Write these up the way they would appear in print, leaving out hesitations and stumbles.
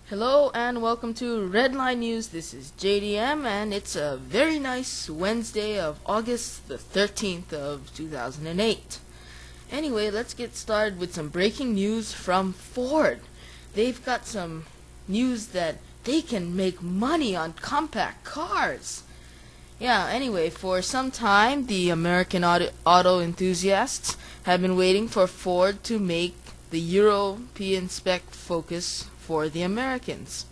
Hello and welcome to Redline News. This is JDM and it's a very nice Wednesday of August the 13th of 2008. Anyway, let's get started with some breaking news from Ford. They've got some news that they can make money on compact cars. Anyway, for some time the American auto enthusiasts have been waiting for Ford to make the European spec Focus for the Americans.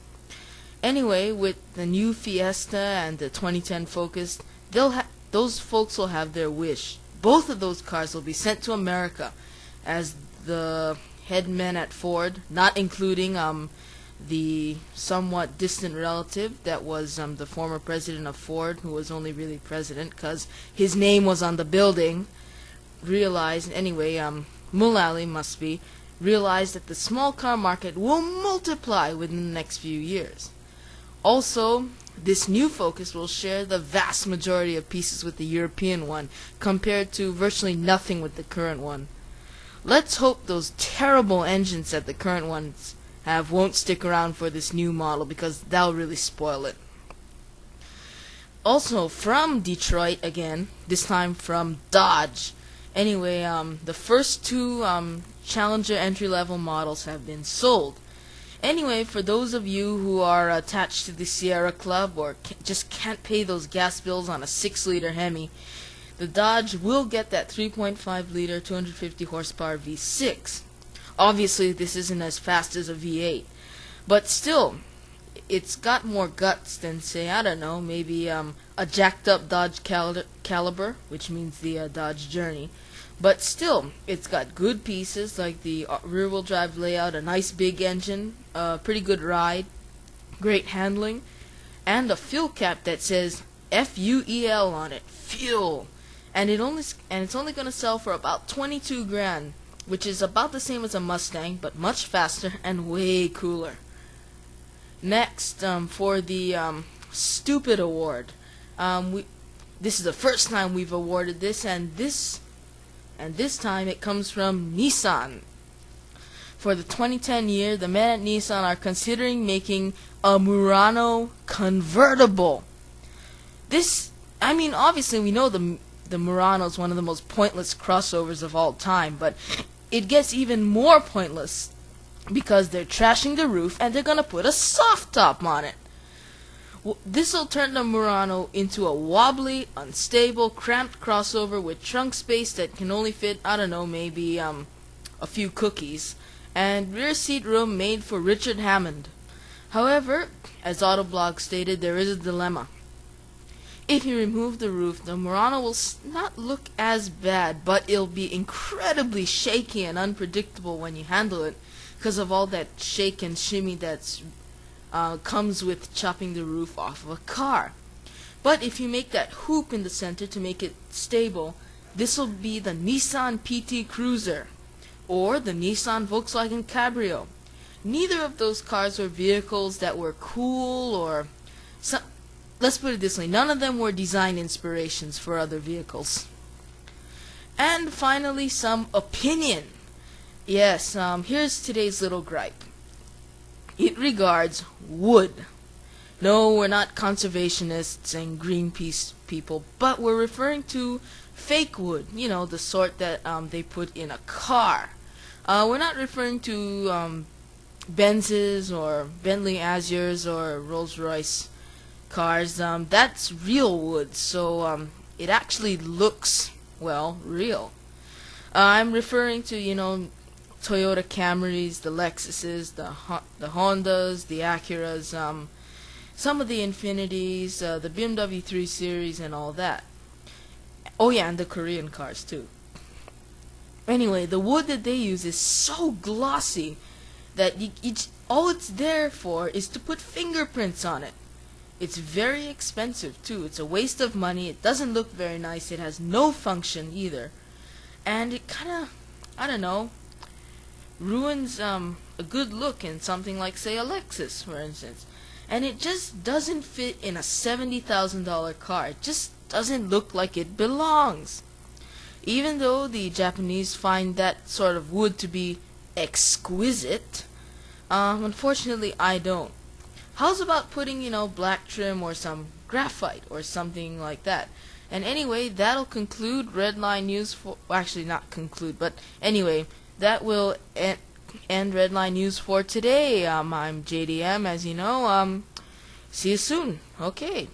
Anyway, with the new Fiesta and the 2010 Focus, those folks will have their wish. Both of those cars will be sent to America as the head men at Ford, not including the somewhat distant relative that was the former president of Ford, who was only really president because his name was on the building, realized Mullally must be realized that the small car market will multiply within the next few years. Also, this new Focus will share the vast majority of pieces with the European one, compared to virtually nothing with the current one. Let's hope those terrible engines that the current ones have won't stick around for this new model, because that'll really spoil it. Also, from Detroit again, this time from Dodge. The first two Challenger entry-level models have been sold. For those of you who are attached to the Sierra Club or just can't pay those gas bills on a 6-liter Hemi, the Dodge will get that 3.5-liter 250 horsepower V6. Obviously, this isn't as fast as a V8, but still, it's got more guts than, say, maybe a jacked-up Dodge Caliber, which means the Dodge Journey. But still, it's got good pieces like the rear-wheel drive layout, a nice big engine, pretty good ride, great handling, and a fuel cap that says FUEL on it, fuel. And it's only going to sell for about 22 grand, which is about the same as a Mustang, but much faster and way cooler. Next, for the Stupid Award, this is the first time we've awarded this, and this time it comes from Nissan. For the 2010 year, the men at Nissan are considering making a Murano Convertible. Obviously we know the Murano is one of the most pointless crossovers of all time, but it gets even more pointless because they're trashing the roof and they're gonna put a soft top on it. This will turn the Murano into a wobbly, unstable, cramped crossover with trunk space that can only fit, maybe a few cookies, and rear seat room made for Richard Hammond. However, as Autoblog stated, there is a dilemma. If you remove the roof, the Murano will not look as bad, but it'll be incredibly shaky and unpredictable when you handle it because of all that shake and shimmy that's comes with chopping the roof off of a car. But if you make that hoop in the center to make it stable, this will be the Nissan PT Cruiser or the Nissan Volkswagen Cabrio. Neither of those cars were vehicles that were cool or let's put it this way, none of them were design inspirations for other vehicles. And finally, some opinion. Yes, here's today's little gripe. It regards wood. No, we're not conservationists and Greenpeace people, but we're referring to fake wood, the sort that they put in a car. We're not referring to Benzes or Bentley Azures or Rolls-Royce cars. That's real wood, so it actually looks, real. I'm referring to, Toyota Camrys, the Lexuses, the Hondas, the Acuras, some of the Infinities, the BMW 3 Series, and all that. Oh yeah, and the Korean cars too. Anyway, the wood that they use is so glossy that all it's there for is to put fingerprints on it. It's very expensive too. It's a waste of money. It doesn't look very nice. It has no function either. And it kind of, ruins a good look in something like, say, a Lexus, for instance. And it just doesn't fit in a $70,000 car. It just doesn't look like it belongs. Even though the Japanese find that sort of wood to be exquisite, Unfortunately, I don't. How's about putting, black trim or some graphite or something like that? And anyway, that'll conclude Redline News for. Well, actually, not conclude, but anyway, that will end Redline News for today. I'm JDM, as you know. See you soon. Okay.